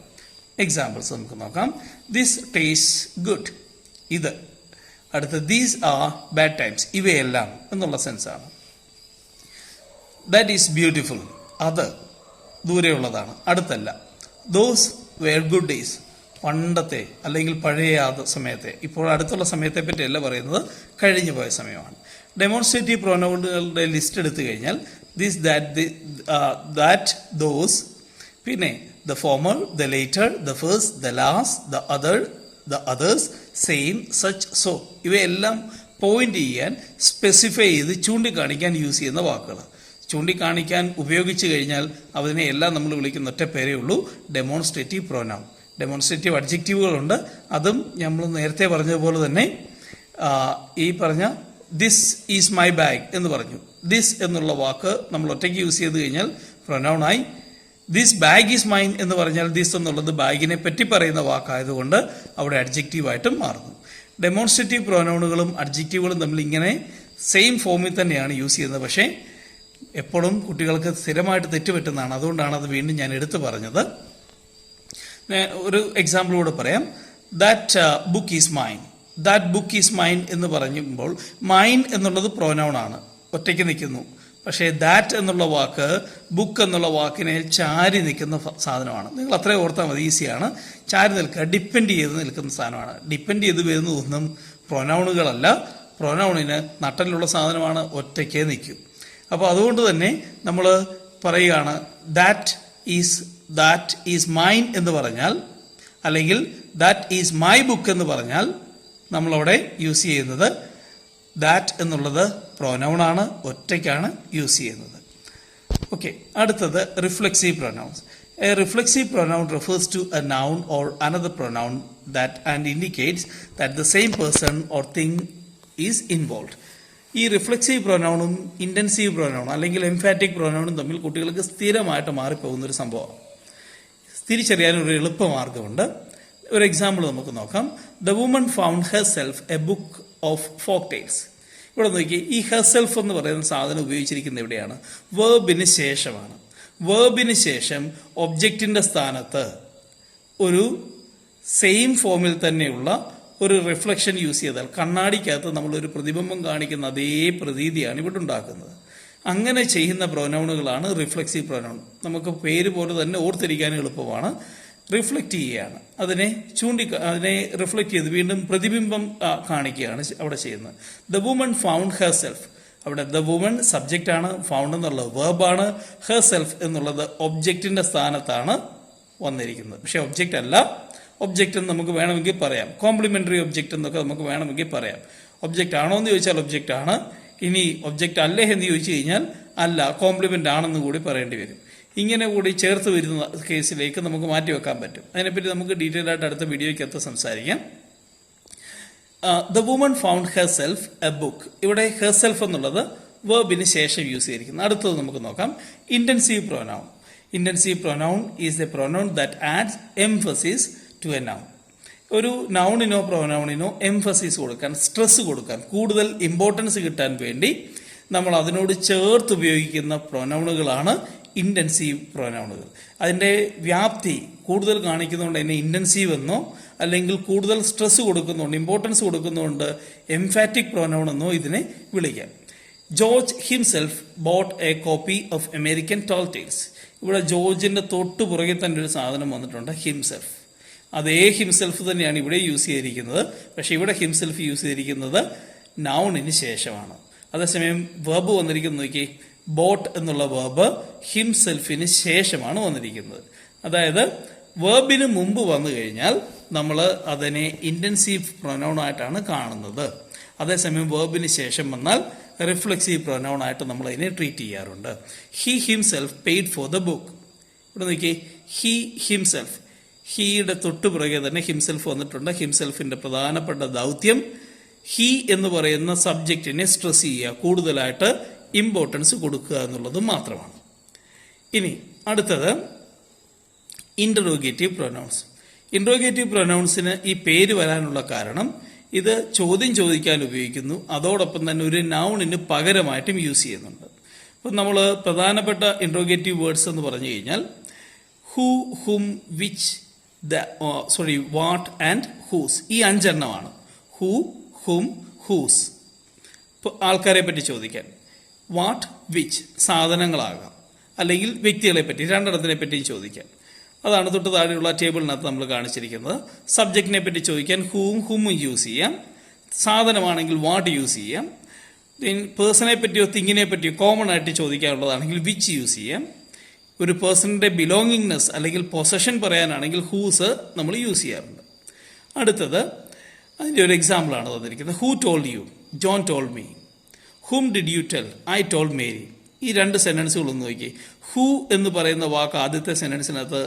എക്സാമ്പിൾസ് നമുക്ക് നോക്കാം. ദിസ് ടേസ്റ്റ് ഗുഡ്, ഇത്. അടുത്ത ദീസ് ആർ ബാഡ് ടൈംസ്, ഇവയെല്ലാം എന്നുള്ള സെൻസാണ്. ദാറ്റ് ഈസ് ബ്യൂട്ടിഫുൾ, അത് ദൂരെയുള്ളതാണ്, അടുത്തല്ല. ദോസ് വെയർ ഗുഡ് ഡേയ്സ്, പണ്ടത്തെ അല്ലെങ്കിൽ പഴയ സമയത്തെ. ഇപ്പോൾ അടുത്തുള്ള സമയത്തെ പറ്റിയല്ല പറയുന്നത്, കഴിഞ്ഞു പോയ സമയമാണ്. ഡെമോൺസ്ട്രേറ്റീവ് പ്രൊനൗണുകളുടെ ലിസ്റ്റ് എടുത്തു കഴിഞ്ഞാൽ ദിസ്, ദാറ്റ്, ദോസ്, പിന്നെ the former, the later, the first, the last, the other, the others, same, such, so, ഇവയെല്ലാം പോയിന്റ് ചെയ്യാൻ, സ്പെസിഫൈ ചെയ്ത് ചൂണ്ടിക്കാണിക്കാൻ യൂസ് ചെയ്യുന്ന വാക്കുകൾ. ചൂണ്ടിക്കാണിക്കാൻ ഉപയോഗിച്ച് കഴിഞ്ഞാൽ അതിനെ എല്ലാം നമ്മൾ വിളിക്കുന്ന ഒറ്റ പേരേ ഉള്ളൂ, ഡെമോൺസ്ട്രേറ്റീവ് പ്രൊനൗൺ. ഡെമോൺസ്ട്രേറ്റീവ് അഡ്ജക്റ്റീവുകളുണ്ട്, അതും നമ്മൾ നേരത്തെ പറഞ്ഞതുപോലെ തന്നെ ഈ പറഞ്ഞ ദിസ് ഈസ് മൈ ബാഗ് എന്ന് പറഞ്ഞു. ദിസ് എന്നുള്ള വാക്ക് നമ്മൾ ഒറ്റയ്ക്ക് യൂസ് ചെയ്ത് കഴിഞ്ഞാൽ പ്രൊനൗണായി. ദിസ് ബാഗ് ഈസ് മൈൻ എന്ന് പറഞ്ഞാൽ ദിസ് എന്നുള്ളത് ബാഗിനെ പറ്റി പറയുന്ന വാക്കായതുകൊണ്ട് അവിടെ അഡ്ജക്റ്റീവായിട്ടും മാറുന്നു. ഡെമോൺസ്ട്രേറ്റീവ് പ്രൊനൗണുകളും അഡ്ജക്റ്റീവുകളും തമ്മിൽ ഇങ്ങനെ സെയിം ഫോമിൽ തന്നെയാണ് യൂസ് ചെയ്യുന്നത്. പക്ഷേ എപ്പോഴും കുട്ടികൾക്ക് സ്ഥിരമായിട്ട് തെറ്റുപറ്റുന്നതാണ്, അതുകൊണ്ടാണ് അത് വീണ്ടും ഞാൻ എടുത്തു പറഞ്ഞത്. ഒരു എക്സാമ്പിൾ കൂടെ പറയാം. That book is mine. That book is mine എന്ന് പറയുമ്പോൾ മൈൻ എന്നുള്ളത് പ്രൊനൗൺ ആണ്, ഒറ്റയ്ക്ക് നിൽക്കുന്നു. പക്ഷേ ദാറ്റ് എന്നുള്ള വാക്ക് ബുക്ക് എന്നുള്ള വാക്കിനെ ചാരി നിൽക്കുന്ന സാധനമാണ്. നിങ്ങൾ അത്രയും ഓർത്താൽ മതി, ഈസിയാണ്. ചാരി നിൽക്കുക, ഡിപ്പെൻഡ് ചെയ്ത് നിൽക്കുന്ന സാധനമാണ്. ഡിപ്പെൻഡ് ചെയ്ത് വരുന്നതൊന്നും പ്രൊനൗണുകളല്ല. പ്രൊനൗണിന് നട്ടലുള്ള സാധനമാണ്, ഒറ്റയ്ക്കേ നിൽക്കും. അപ്പോൾ അതുകൊണ്ട് തന്നെ നമ്മൾ പറയുകയാണ് ദാറ്റ് ഈസ് മൈൻ എന്ന് പറഞ്ഞാൽ, അല്ലെങ്കിൽ ദാറ്റ് ഈസ് മൈ ബുക്ക് എന്ന് പറഞ്ഞാൽ നമ്മളവിടെ യൂസ് ചെയ്യുന്നത് ദാറ്റ് എന്നുള്ളത് പ്രൊനൗണാണ്, ഒറ്റയ്ക്കാണ് യൂസ് ചെയ്യുന്നത്. ഓക്കെ, അടുത്തത് reflexive pronouns. A reflexive pronoun refers to a noun or another pronoun that and indicates that the same person or thing is involve. ഈ reflexive പ്രൊനൗണും ഇൻറ്റൻസീവ് പ്രൊനൗണും അല്ലെങ്കിൽ എംഫാറ്റിക് പ്രൊനൗണും തമ്മിൽ കുട്ടികൾക്ക് സ്ഥിരമായിട്ട് മാറിപ്പോകുന്നൊരു സംഭവമാണ്. തിരിച്ചറിയാനൊരു എളുപ്പമാർഗ്ഗമുണ്ട്. ഒരു എക്സാമ്പിൾ നമുക്ക് നോക്കാം. The woman found herself a book of folk tales. ഇവിടെ നോക്കി, ഈ ഹെർ സെൽഫ് എന്ന് പറയുന്ന സാധനം ഉപയോഗിച്ചിരിക്കുന്നത് എവിടെയാണ്? വേർബിന് ശേഷമാണ്. വേർബിന് ശേഷം ഒബ്ജക്റ്റിൻ്റെ സ്ഥാനത്ത് ഒരു സെയിം ഫോമിൽ തന്നെയുള്ള ഒരു റിഫ്ലക്ഷൻ യൂസ് ചെയ്താൽ കണ്ണാടിക്കകത്ത് നമ്മളൊരു പ്രതിബിംബം കാണിക്കുന്ന അതേ പ്രതീതിയാണ് ഇവിടെ ഉണ്ടാക്കുന്നത്. അങ്ങനെ ചെയ്യുന്ന പ്രൊനൗണുകളാണ് റിഫ്ലെക്സീവ് പ്രൊനൗൺ. നമുക്ക് പേര് പോലെ തന്നെ ഓർത്തിരിക്കാൻ എളുപ്പമാണ്. റിഫ്ലക്റ്റ് ചെയ്യുകയാണ്, അതിനെ റിഫ്ലക്റ്റ് ചെയ്ത് വീണ്ടും പ്രതിബിംബം കാണിക്കുകയാണ് അവിടെ ചെയ്യുന്നത്. The woman found her self. അവിടെ ദ വുമൺ സബ്ജക്റ്റ് ആണ്, ഫൗണ്ട് എന്നുള്ളത് വെർബാണ്, ഹെർ സെൽഫ് എന്നുള്ളത് ഒബ്ജക്റ്റിന്റെ സ്ഥാനത്താണ് വന്നിരിക്കുന്നത്. പക്ഷെ ഒബ്ജക്റ്റ് അല്ല, ഒബ്ജക്റ്റ് എന്ന് നമുക്ക് വേണമെങ്കിൽ പറയാം. കോംപ്ലിമെന്ററി ഒബ്ജക്റ്റ് എന്നൊക്കെ നമുക്ക് വേണമെങ്കിൽ പറയാം. ഒബ്ജക്റ്റ് ആണോ എന്ന് ചോദിച്ചാൽ ഒബ്ജക്റ്റ് ആണ്. ഇനി ഒബ്ജക്റ്റ് അല്ലേ എന്ന് ചോദിച്ചു കഴിഞ്ഞാൽ അല്ല, കോംപ്ലിമെന്റ് ആണെന്ന് കൂടി പറയേണ്ടി വരും. ഇങ്ങനെ കൂടി ചേർത്ത് വരുന്ന കേസിലേക്ക് നമുക്ക് മാറ്റിവെക്കാൻ പറ്റും. അതിനെപ്പറ്റി നമുക്ക് ഡീറ്റെയിൽ ആയിട്ട് അടുത്ത വീഡിയോയ്ക്കകത്ത് സംസാരിക്കാം. The woman found herself a book. ഇവിടെ ഹെർ സെൽഫ് എന്നുള്ളത് വേർബിന് ശേഷം യൂസ് ചെയ്തിരിക്കുന്നത്. അടുത്തത് നമുക്ക് നോക്കാം. Intensive pronoun. Intensive pronoun is a pronoun that adds emphasis to a noun. ഒരു നൗണിനോ പ്രൊനൗണിനോ എംഫസിസ് കൊടുക്കാൻ, സ്ട്രെസ് കൊടുക്കാൻ, കൂടുതൽ ഇമ്പോർട്ടൻസ് കിട്ടാൻ വേണ്ടി നമ്മൾ അതിനോട് ചേർത്ത് ഉപയോഗിക്കുന്ന പ്രൊനൗണുകളാണ് ഇന്റൻസീവ് പ്രൊനൗണുകൾ. അതിൻ്റെ വ്യാപ്തി കൂടുതൽ കാണിക്കുന്നതുകൊണ്ട് തന്നെ ഇന്റൻസീവ് എന്നോ അല്ലെങ്കിൽ കൂടുതൽ സ്ട്രെസ് കൊടുക്കുന്നുണ്ട്, ഇമ്പോർട്ടൻസ് കൊടുക്കുന്നുണ്ട് എംഫാറ്റിക് പ്രൊനൗൺ എന്നോ ഇതിനെ വിളിക്കാം. George himself bought a copy of American tall tales. ഇവിടെ ജോർജിന്റെ തൊട്ടു പുറകെ തന്നെ ഒരു സാധനം വന്നിട്ടുണ്ട്, ഹിംസെൽഫ്. അതേ ഹിംസെൽഫ് തന്നെയാണ് ഇവിടെ യൂസ് ചെയ്തിരിക്കുന്നത്. പക്ഷെ ഇവിടെ ഹിംസെൽഫ് യൂസ് ചെയ്തിരിക്കുന്നത് നൗണിന് ശേഷമാണ്. അതേസമയം വെർബ് വന്നിരിക്കുന്നത് നോക്കി, ബോട്ട് എന്നുള്ള വെർബ് ഹിംസെൽഫിന് ശേഷമാണ് വന്നിരിക്കുന്നത്. അതായത് വെർബിന് മുമ്പ് വന്നു കഴിഞ്ഞാൽ നമ്മൾ അതിനെ ഇന്റൻസീവ് പ്രൊനൗൺ ആയിട്ടാണ് കാണുന്നത്. അതേസമയം വെർബിന് ശേഷം വന്നാൽ റിഫ്ലെക്സീവ് പ്രൊനൗൺ ആയിട്ട് നമ്മൾ അതിനെ ട്രീറ്റ് ചെയ്യാറുണ്ട്. He himself paid for the book. ഇവിടെ നോക്കി, ഹി ഹിംസെൽഫ്, ഹീയുടെ തൊട്ടു പുറകെ തന്നെ ഹിംസെൽഫ് വന്നിട്ടുണ്ട്. ഹിംസെൽഫിന്റെ പ്രധാനപ്പെട്ട ദൗത്യം ഹി എന്ന് പറയുന്ന സബ്ജക്റ്റിനെ സ്ട്രെസ് ചെയ്യുക, കൂടുതലായിട്ട് ഇമ്പോർട്ടൻസ് കൊടുക്കുക എന്നുള്ളത് മാത്രമാണ്. ഇനി അടുത്തത് ഇന്ററോഗേറ്റീവ് പ്രൊനൗൺസ്. ഇന്ററോഗേറ്റീവ് പ്രൊനൗൺസിന് ഈ പേര് വരാനുള്ള കാരണം ഇത് ചോദ്യം ചോദിക്കാൻ ഉപയോഗിക്കുന്നു, അതോടൊപ്പം തന്നെ ഒരു നൗണിന് പകരമായിട്ടും യൂസ് ചെയ്യുന്നുണ്ട്. അപ്പം നമ്മൾ പ്രധാനപ്പെട്ട ഇന്ററോഗേറ്റീവ് വേർഡ്സ് എന്ന് പറഞ്ഞു കഴിഞ്ഞാൽ who, whom, which, what and whose. ഈ 5 എണ്ണമാണ്. ഹൂ, ഹും, ഹൂസ് ആൾക്കാരെ പറ്റി ചോദിക്കാൻ. വാട്ട്, വിച്ച് സാധനങ്ങളാകാം, അല്ലെങ്കിൽ വ്യക്തികളെ പറ്റി, 2 എണ്ണത്തിനെ പറ്റിയും ചോദിക്കാൻ. അതാണ് തൊട്ട് താഴെയുള്ള ടേബിളിനകത്ത് നമ്മൾ കാണിച്ചിരിക്കുന്നത്. സബ്ജക്റ്റിനെ പറ്റി ചോദിക്കാൻ ഹൂം, ഹുമ്മും യൂസ് ചെയ്യാം. സാധനമാണെങ്കിൽ വാട്ട് യൂസ് ചെയ്യാം. പേഴ്സണെ പറ്റിയോ തിങ്ങിനെ പറ്റിയോ കോമൺ ആയിട്ട് ചോദിക്കാനുള്ളതാണെങ്കിൽ വിച്ച് യൂസ് ചെയ്യാം. ഒരു പേഴ്സണിന്റെ ബിലോങ്ങിങ്നെസ് അല്ലെങ്കിൽ പൊസഷൻ പറയാനാണെങ്കിൽ ഹൂസ് നമ്മൾ യൂസ് ചെയ്യാറുണ്ട്. അടുത്തത് അതിൻ്റെ ഒരു എക്സാമ്പിളാണ് തന്നിരിക്കുന്നത്. Who told you? John told me. Whom did you tell? I told Mary. ഈ 2 സെന്റൻസുകളൊന്ന് നോക്കി. ഹൂ എന്ന് പറയുന്ന വാക്ക് ആദ്യത്തെ സെന്റൻസിനകത്ത്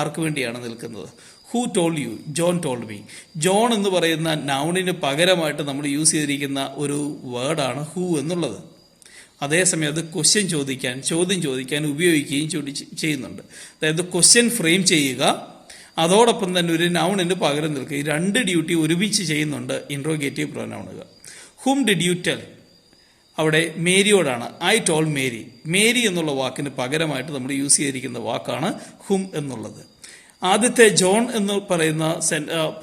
ആർക്ക് വേണ്ടിയാണ് നിൽക്കുന്നത്? Who told you? John told me. John എന്ന് പറയുന്ന നൗണിന് പകരമായിട്ട് നമ്മൾ യൂസ് ചെയ്തിരിക്കുന്ന ഒരു വേർഡാണ് ഹൂ എന്നുള്ളത്. അതേസമയം അത് ചോദ്യം ചോദിക്കാൻ ഉപയോഗിക്കുകയും ചെയ്യുന്നുണ്ട്. അതായത് ക്വസ്റ്റ്യൻ ഫ്രെയിം ചെയ്യുക, അതോടൊപ്പം തന്നെ ഒരു നൗണിന് പകരം നിൽക്കുക. ഈ 2 ഡ്യൂട്ടി ഒരുമിച്ച് ചെയ്യുന്നുണ്ട് ഇൻട്രോഗേറ്റീവ് പ്രൊനൗണുകൾ. Whom did you tell? അവിടെ മേരിയോടാണ്. I told Mary. മേരി എന്നുള്ള വാക്കിന് പകരമായിട്ട് നമ്മൾ യൂസ് ചെയ്തിരിക്കുന്ന വാക്കാണ് ഹും എന്നുള്ളത്. ആദ്യത്തെ ജോൺ എന്ന്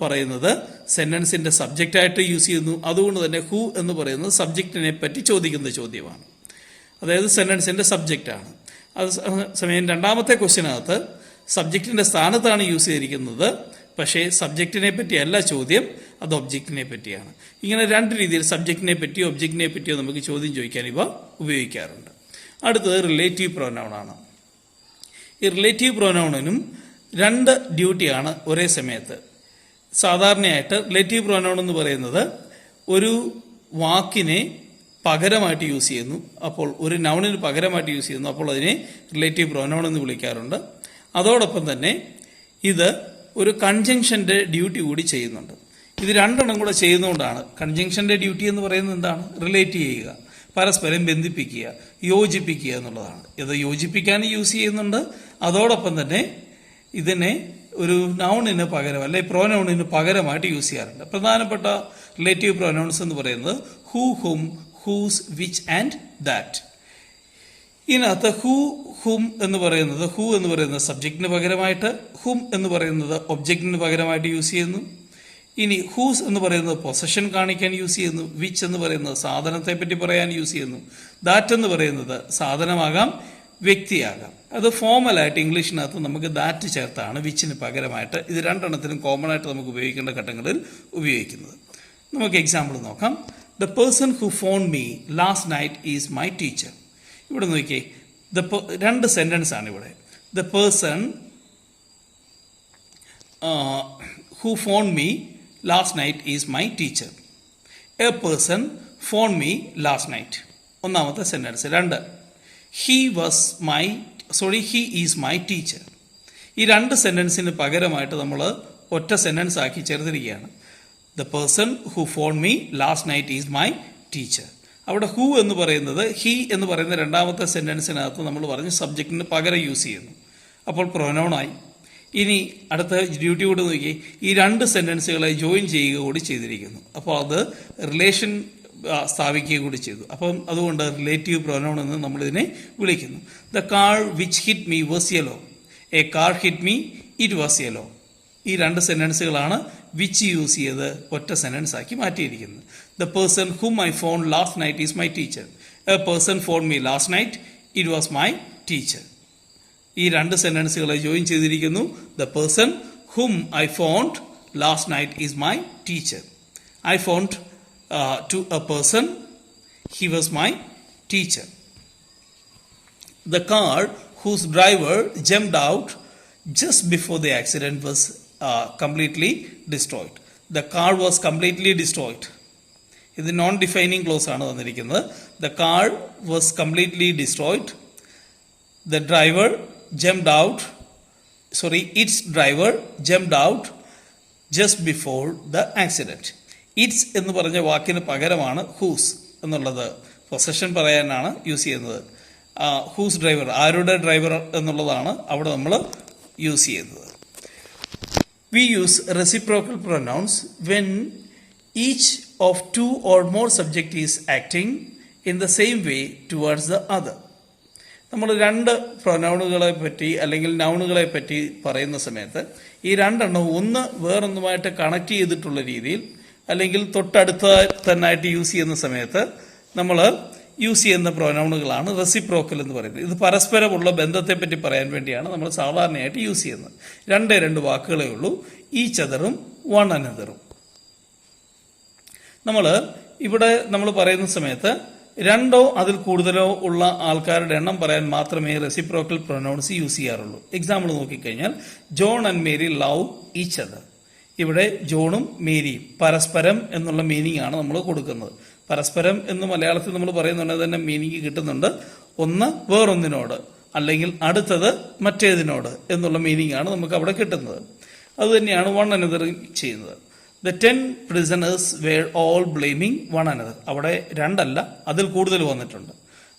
പറയുന്നത് സെന്റൻസിന്റെ സബ്ജക്റ്റായിട്ട് യൂസ് ചെയ്യുന്നു. അതുകൊണ്ട് തന്നെ ഹു എന്ന് പറയുന്നത് സബ്ജക്റ്റിനെ പറ്റി ചോദിക്കുന്ന ചോദ്യമാണ്, അതായത് സെന്റൻസിന്റെ സബ്ജക്റ്റാണ്. അത് സമയം 2ാമത്തെ ക്വസ്റ്റ്യനകത്ത് സബ്ജക്റ്റിന്റെ സ്ഥാനത്താണ് യൂസ് ചെയ്തിരിക്കുന്നത്. പക്ഷേ സബ്ജക്റ്റിനെ പറ്റിയല്ല ചോദ്യം, അത് ഒബ്ജക്റ്റിനെ പറ്റിയാണ്. ഇങ്ങനെ 2 രീതിയിൽ സബ്ജക്റ്റിനെ പറ്റിയോ ഒബ്ജക്റ്റിനെ പറ്റിയോ നമുക്ക് ചോദ്യം ചോദിക്കാൻ ഇവ ഉപയോഗിക്കാറുണ്ട്. അടുത്തത് റിലേറ്റീവ് പ്രൊനൗൺ ആണ്. ഈ റിലേറ്റീവ് പ്രൊനൗണിനും 2 ഡ്യൂട്ടിയാണ് ഒരേ സമയത്ത്. സാധാരണയായിട്ട് റിലേറ്റീവ് പ്രൊനൗൺ എന്ന് പറയുന്നത് ഒരു വാക്കിനെ പകരമായിട്ട് യൂസ് ചെയ്യുന്നു, അപ്പോൾ ഒരു നൗണിന് പകരമായിട്ട് യൂസ് ചെയ്യുന്നു, അപ്പോൾ അതിനെ റിലേറ്റീവ് പ്രൊനൗൺ എന്ന് വിളിക്കാറുണ്ട്. അതോടൊപ്പം തന്നെ ഇത് ഒരു കൺജങ്ഷന്റെ ഡ്യൂട്ടി കൂടി ചെയ്യുന്നുണ്ട്. ഇത് 2 എണ്ണം കൂടെ ചെയ്യുന്നതുകൊണ്ടാണ്. കൺജങ്ഷന്റെ ഡ്യൂട്ടി എന്ന് പറയുന്നത് എന്താണ്? റിലേറ്റ് ചെയ്യുക, പരസ്പരം ബന്ധിപ്പിക്കുക, യോജിപ്പിക്കുക എന്നുള്ളതാണ്. ഇത് യോജിപ്പിക്കാൻ യൂസ് ചെയ്യുന്നുണ്ട്. അതോടൊപ്പം തന്നെ ഇതിനെ ഒരു നൗണിന് പകരം അല്ലെ പ്രോനൗണിന് പകരമായിട്ട് യൂസ് ചെയ്യാറുണ്ട്. പ്രധാനപ്പെട്ട റിലേറ്റീവ് പ്രൊനൗൺസ് എന്ന് പറയുന്നത് who, whom, whose, which and that. ഇതിനകത്ത് ഹൂ, ഹും എന്ന് പറയുന്നത് സബ്ജക്റ്റിന് പകരമായിട്ട്, ഹും എന്ന് പറയുന്നത് ഒബ്ജക്റ്റിന് പകരമായിട്ട് യൂസ് ചെയ്യുന്നു. ഇനി ഹൂസ് എന്ന് പറയുന്നത് പൊസഷൻ കാണിക്കാൻ യൂസ് ചെയ്യുന്നു. വിച്ച് എന്ന് പറയുന്നത് സാധനത്തെ പറ്റി പറയാൻ യൂസ് ചെയ്യുന്നു. ദാറ്റ് എന്ന് പറയുന്നത് സാധനമാകാം, വ്യക്തിയാകാം. അത് ഫോമലായിട്ട് ഇംഗ്ലീഷിനകത്ത് നമുക്ക് ദാറ്റ് ചേർത്താണ് വിച്ചിന് പകരമായിട്ട് ഇത് രണ്ടെണ്ണത്തിനും കോമൺ ആയിട്ട് നമുക്ക് ഉപയോഗിക്കേണ്ട ഘട്ടങ്ങളിൽ ഉപയോഗിക്കുന്നത്. നമുക്ക് എക്സാമ്പിൾ നോക്കാം. The person who phone me last night is my teacher. ഇവിടെ നോക്കിയേ, രണ്ട് സെന്റൻസ് ആണ് ഇവിടെ. The person who phoned me last night is my teacher. A person phoned me last night. ഒന്നാമത്തെ സെന്റൻസ്. രണ്ട്, he is my teacher. ഈ രണ്ട് സെന്റൻസിന് പകരമായിട്ട് നമ്മൾ ഒറ്റ സെന്റൻസ് ആക്കി ചേർത്തിരിക്കുകയാണ്. The person who phoned me last night is my teacher. അവിടെ who എന്ന് പറയുന്നത് ഹി എന്ന് പറയുന്ന രണ്ടാമത്തെ സെന്റൻസിനകത്ത് നമ്മൾ പറഞ്ഞ് സബ്ജക്റ്റിന് പകരം യൂസ് ചെയ്യുന്നു. അപ്പോൾ പ്രൊനൗണായി. ഇനി അടുത്ത ഡ്യൂട്ടി കൂടി നോക്കി, ഈ രണ്ട് സെന്റൻസുകളെ ജോയിൻ ചെയ്യുക കൂടി ചെയ്തിരിക്കുന്നു. അപ്പോൾ അത് റിലേഷൻ സ്ഥാപിക്കുക കൂടി ചെയ്തു. അപ്പം അതുകൊണ്ട് റിലേറ്റീവ് പ്രൊനൗൺ എന്ന് നമ്മളിതിനെ വിളിക്കുന്നു. The car which hit me was yellow. A car hit me, it was yellow. ഈ രണ്ട് സെന്റൻസുകളാണ് വിച്ച് യൂസ് ചെയ്ത് ഒറ്റ സെന്റൻസ് ആക്കി മാറ്റിയിരിക്കുന്നത്. The person whom I phone last night is my teacher. A person phone me last night, it was my teacher. ഈ രണ്ട് സെന്റൻസുകളെ ജോയിൻ ചെയ്തിരിക്കുന്നു. The person whom I phoned last night is my teacher. I phoned to a person, he was my teacher. The car whose driver jumped out just before the accident was completely destroyed. The car was completely destroyed. ഇത് non defining clause ആണ് തന്നിരിക്കുന്നത്. The car was completely destroyed. The driver jumped out, its driver jumped out just before the accident. Its എന്ന് പറഞ്ഞ വാക്കിന് പകരമാണ് whose എന്നുള്ളത്. Possession പറയാനാണ് use ചെയ്യുന്നത്. whose driver, ആരുടെ ഡ്രൈവർ എന്നുള്ളതാണ് അവിടെ നമ്മൾ യൂസ് ചെയ്യുന്നത്. We use reciprocal pronouns when each of two or more subject is acting in the same way towards the other. നമ്മൾ രണ്ട് പ്രൊനൗണുകളെ പറ്റി അല്ലെങ്കിൽ നൗണുകളെ പറ്റി പറയുന്ന സമയത്ത് ഈ രണ്ടെണ്ണം ഒന്ന് വേറൊന്നുമായിട്ട് കണക്ട് ചെയ്തിട്ടുള്ള രീതിയിൽ അല്ലെങ്കിൽ തൊട്ടടുത്ത തന്നായിട്ട് യൂസ് ചെയ്യുന്ന സമയത്ത് നമ്മൾ യൂസ് ചെയ്യുന്ന പ്രൊനൗണുകളാണ് റെസിപ്രോക്കൽ എന്ന് പറയുന്നത്. ഇത് പരസ്പരമുള്ള ബന്ധത്തെ പറ്റി പറയാൻ വേണ്ടിയാണ് നമ്മൾ സാധാരണയായിട്ട് യൂസ് ചെയ്യുന്നത്. രണ്ട് വാക്കുകളേ ഉള്ളൂ, ഈച്ച് അതറും വൺ അനദറും. ഇവിടെ നമ്മൾ പറയുന്ന സമയത്ത് രണ്ടോ അതിൽ കൂടുതലോ ഉള്ള ആൾക്കാരുടെ എണ്ണം പറയാൻ മാത്രമേ റെസിപ്രോക്കൽ പ്രൊനൗൺസ് യൂസ് ചെയ്യാറുള്ളൂ. എക്സാമ്പിൾ നോക്കിക്കഴിഞ്ഞാൽ, John and Mary love each other. ഇവിടെ ജോണും മേരിയും പരസ്പരം എന്നുള്ള മീനിങ് ആണ് നമ്മൾ കൊടുക്കുന്നത്. പരസ്പരം എന്ന് മലയാളത്തിൽ നമ്മൾ പറയുന്നുണ്ടെങ്കിൽ തന്നെ മീനിങ് കിട്ടുന്നുണ്ട്. ഒന്ന് വേറൊന്നിനോട് അല്ലെങ്കിൽ അടുത്തത് മറ്റേതിനോട് എന്നുള്ള മീനിങ് ആണ് നമുക്ക് അവിടെ കിട്ടുന്നത്. അതുതന്നെയാണ് വൺ അനദർ ചെയ്യുന്നത്. The 10 prisoners were all blaming one another. അവിടെ രണ്ടല്ല, അതിൽ കൂടുതൽ വന്നിട്ടുണ്ട്.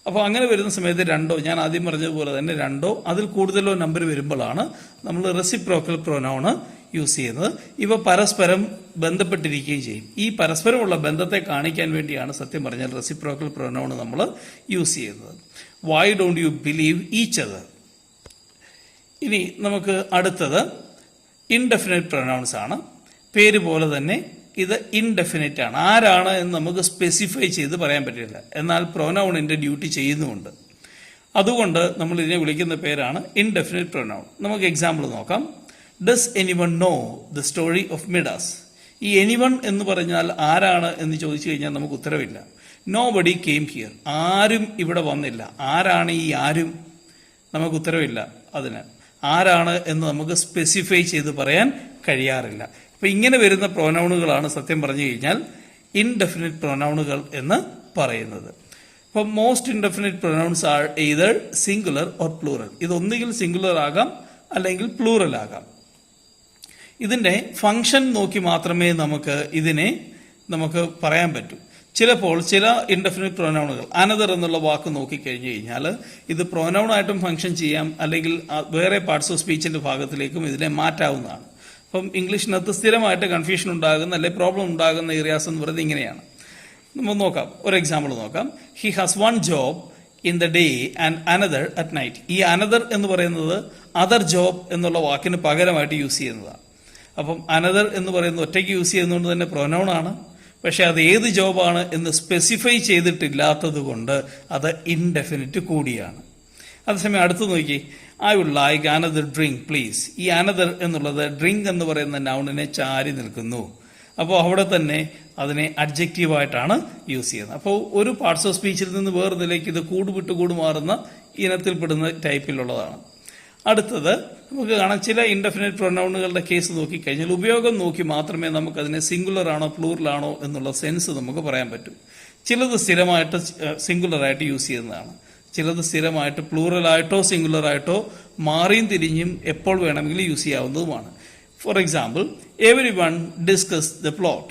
അപ്പോൾ അങ്ങനെ വരുന്ന സമയത്ത് രണ്ടോ, ഞാൻ ആദ്യം പറഞ്ഞതുപോലെ തന്നെ രണ്ടോ അതിൽ കൂടുതലോ നമ്പർ വരുമ്പോഴാണ് നമ്മൾ റെസിപ്രോക്കൽ പ്രൊനൗണ് യൂസ് ചെയ്യുന്നത്. ഇവ പരസ്പരം ബന്ധപ്പെട്ടിരിക്കുകയും ചെയ്യും. ഈ പരസ്പരമുള്ള ബന്ധത്തെ കാണിക്കാൻ വേണ്ടിയാണ് സത്യം പറഞ്ഞാൽ റെസിപ്രോക്കൽ പ്രൊനൗണ് നമ്മൾ യൂസ് ചെയ്യുന്നത്. Why don't you believe each other? ഇനി നമുക്ക് അടുത്തത് ഇൻഡെഫിനിറ്റ് പ്രൊനൗൺസ് ആണ്. പേര് പോലെ തന്നെ ഇത് ഇൻഡെഫിനിറ്റ് ആണ്. ആരാണ് എന്ന് നമുക്ക് സ്പെസിഫൈ ചെയ്ത് പറയാൻ പറ്റില്ല. എന്നാൽ പ്രൊനൗണിന്റെ ഡ്യൂട്ടി ചെയ്യുന്നുമുണ്ട്. അതുകൊണ്ട് നമ്മൾ ഇതിനെ വിളിക്കുന്ന പേരാണ് ഇൻഡെഫിനിറ്റ് പ്രൊനൗൺ. നമുക്ക് എക്സാമ്പിൾ നോക്കാം. Does anyone know the story of Midas? ഈ എനിവൺ എന്ന് പറഞ്ഞാൽ ആരാണ് എന്ന് ചോദിച്ചു കഴിഞ്ഞാൽ നമുക്ക് ഉത്തരവില്ല. Nobody came here. ആരും ഇവിടെ വന്നില്ല. ആരാണ് ഈ ആരും? നമുക്ക് ഉത്തരവില്ല. അതിന് ആരാണ് എന്ന് നമുക്ക് സ്പെസിഫൈ ചെയ്ത് പറയാൻ കഴിയാറില്ല. അപ്പൊ ഇങ്ങനെ വരുന്ന പ്രൊനൗണുകളാണ് സത്യം പറഞ്ഞു കഴിഞ്ഞാൽ ഇൻഡെഫിനിറ്റ് പ്രൊനൗണുകൾ എന്ന് പറയുന്നത്. അപ്പം most indefinite pronouns are either singular or plural. ഇതൊന്നുകിൽ സിംഗുലർ ആകാം അല്ലെങ്കിൽ പ്ലൂറൽ ആകാം. ഇതിന്റെ ഫംഗ്ഷൻ നോക്കി മാത്രമേ നമുക്ക് പറയാൻ പറ്റൂ. ചിലപ്പോൾ ചില ഇൻഡെഫിനിറ്റ് പ്രൊനൗണുകൾ അനദർ എന്നുള്ള വാക്ക് നോക്കിക്കഴിഞ്ഞു കഴിഞ്ഞാൽ ഇത് പ്രൊനൗണായിട്ടും ഫംഗ്ഷൻ ചെയ്യാം, അല്ലെങ്കിൽ വേറെ പാർട്സ് ഓഫ് സ്പീച്ചിന്റെ ഭാഗത്തിലേക്കും ഇതിനെ മാറ്റാവുന്നതാണ്. അപ്പം ഇംഗ്ലീഷിനകത്ത് സ്ഥിരമായിട്ട് കൺഫ്യൂഷൻ ഉണ്ടാകുന്ന അല്ലെങ്കിൽ പ്രോബ്ലം ഉണ്ടാകുന്ന ഏരിയാസ് എന്ന് പറയുന്നത് ഇങ്ങനെയാണ്. നമുക്ക് നോക്കാം, ഒരു എക്സാമ്പിൾ നോക്കാം. He has one job in the day and another at night. ഈ അനദർ എന്ന് പറയുന്നത് അതർ ജോബ് എന്നുള്ള വാക്കിന് പകരമായിട്ട് യൂസ് ചെയ്യുന്നതാണ്. അപ്പം അനദർ എന്ന് പറയുന്നത് ഒറ്റയ്ക്ക് യൂസ് ചെയ്യുന്നതുകൊണ്ട് തന്നെ പ്രൊനൗൺ ആണ്. പക്ഷെ അത് ഏത് ജോബാണ് എന്ന് സ്പെസിഫൈ ചെയ്തിട്ടില്ലാത്തത് കൊണ്ട് അത് ഇൻഡെഫിനിറ്റ് കൂടിയാണ്. അതേസമയം അടുത്ത് നോക്കി, I would like another drink please. ഈ അനദർ എന്നുള്ളത് ഡ്രിങ്ക് എന്ന് പറയുന്ന നൗണിനെ ചാരി നിൽക്കുന്നു. അപ്പോൾ അവിടെ തന്നെ അതിനെ അഡ്ജക്റ്റീവായിട്ടാണ് യൂസ് ചെയ്യുന്നത്. അപ്പോൾ ഒരു പാർട്സ് ഓഫ് സ്പീച്ചിൽ നിന്ന് വേറൊന്നിലേക്ക് ഇത് കൂടു മാറുന്ന ഇനത്തിൽപ്പെടുന്ന ടൈപ്പിലുള്ളതാണ്. അടുത്തത് നമുക്ക് കാണാം, ചില ഇൻഡെഫിനിറ്റ് പ്രൊനൗണുകളുടെ കേസ് നോക്കിക്കഴിഞ്ഞാൽ ഉപയോഗം നോക്കി മാത്രമേ നമുക്കതിനെ സിംഗുലർ ആണോ പ്ലൂറൽ ആണോ എന്നുള്ള സെൻസ് നമുക്ക് പറയാൻ പറ്റും. ചിലത് സ്ഥിരമായിട്ട് സിംഗുലറായിട്ട് യൂസ് ചെയ്യുന്നതാണ്, ചിലത് സ്ഥിരമായിട്ട് പ്ലൂറലായിട്ടോ സിംഗുലറായിട്ടോ മാറിയും തിരിഞ്ഞും എപ്പോൾ വേണമെങ്കിലും യൂസ് ചെയ്യാവുന്നതുമാണ്. For example, everyone discuss the plot.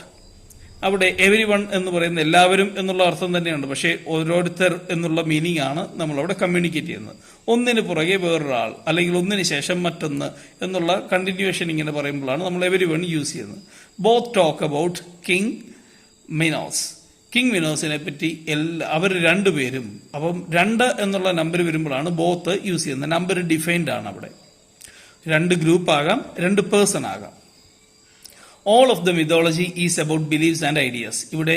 അവിടെ എവരി വൺ എന്ന് പറയുന്ന എല്ലാവരും എന്നുള്ള അർത്ഥം തന്നെയുണ്ട്, പക്ഷേ ഓരോരുത്തർ എന്നുള്ള മീനിങ് ആണ് നമ്മളവിടെ കമ്മ്യൂണിക്കേറ്റ് ചെയ്യുന്നത്. ഒന്നിന് പുറകെ വേറൊരാൾ അല്ലെങ്കിൽ ഒന്നിന് ശേഷം മറ്റൊന്ന് എന്നുള്ള കണ്ടിന്യൂവേഷൻ ഇങ്ങനെ പറയുമ്പോഴാണ് നമ്മൾ എവരി വൺ യൂസ് ചെയ്യുന്നത്. Both talk about king Minos. King മിനോസിനെ പറ്റി അവർ രണ്ടുപേരും, അപ്പം 2 എന്നുള്ള നമ്പർ വരുമ്പോഴാണ് ബോത്ത് യൂസ് ചെയ്യുന്നത്. നമ്പർ ഡിഫൈൻഡ് ആണ് അവിടെ. 2 ഗ്രൂപ്പ് ആകാം, 2 പേഴ്സൺ ആകാം. All of the mythology is about believes and ideas. ഇവിടെ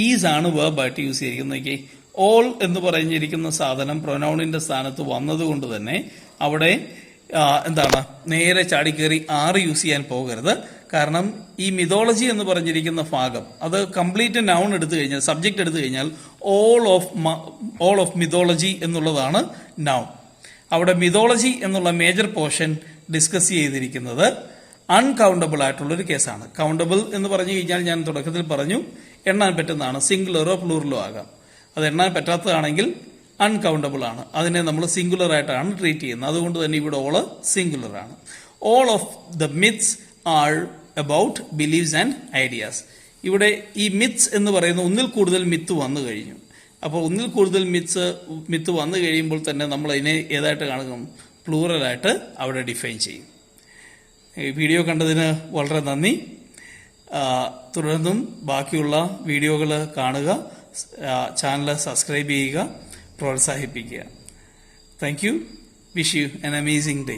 ഈസ് ആണ് വേർബായിട്ട് യൂസ് ചെയ്തിരിക്കുന്നത്. ഓൾ എന്ന് പറഞ്ഞിരിക്കുന്ന സാധനം പ്രൊനൗണിന്റെ സ്ഥാനത്ത് വന്നതുകൊണ്ട് തന്നെ അവിടെ എന്താണ്, നേരെ ചാടിക്കേറി ആറ് യൂസ് ചെയ്യാൻ പോകരുത്. കാരണം ഈ മിതോളജി എന്ന് പറഞ്ഞിരിക്കുന്ന ഭാഗം അത് കംപ്ലീറ്റ് നൗൺ എടുത്തു കഴിഞ്ഞാൽ, സബ്ജക്റ്റ് എടുത്തു കഴിഞ്ഞാൽ ഓൾ ഓഫ് മിതോളജി എന്നുള്ളതാണ് നൗൺ. അവിടെ മിതോളജി എന്നുള്ള മേജർ പോർഷൻ ഡിസ്കസ് ചെയ്തിരിക്കുന്നത് അൺകൗണ്ടബിൾ ആയിട്ടുള്ളൊരു കേസാണ്. കൗണ്ടബിൾ എന്ന് പറഞ്ഞു കഴിഞ്ഞാൽ ഞാൻ തുടക്കത്തിൽ പറഞ്ഞു എണ്ണാൻ പറ്റുന്നതാണ്, സിംഗുലറോ പ്ലൂറലോ ആകാം. അത് എണ്ണാൻ പറ്റാത്തതാണെങ്കിൽ അൺകൗണ്ടബിൾ ആണ്, അതിനെ നമ്മൾ സിംഗുലർ ആയിട്ടാണ് ട്രീറ്റ് ചെയ്യുന്നത്. അതുകൊണ്ട് തന്നെ ഇവിടെ ഓള് സിംഗുലർ ആണ്. All of the myths are about believes and ideas. ഇവിടെ ഈ മിത്സ് എന്ന് പറയുന്ന ഒന്നിൽ കൂടുതൽ മിത്ത് വന്നു കഴിഞ്ഞു. അപ്പോൾ ഒന്നിൽ കൂടുതൽ മിത്ത് വന്നു കഴിയുമ്പോൾ തന്നെ നമ്മൾ അതിനെ ഏതായിട്ട് കാണും, പ്ലൂറലായിട്ട് അവിടെ ഡിഫൈൻ ചെയ്യും. ഈ വീഡിയോ കണ്ടതിന് വളരെ നന്ദി. തുടർന്നും ബാക്കിയുള്ള വീഡിയോകൾ കാണുക, ചാനൽ സബ്സ്ക്രൈബ് ചെയ്യുക, പ്രോത്സാഹിപ്പിക്കുക. Thank you. Wish you an amazing day.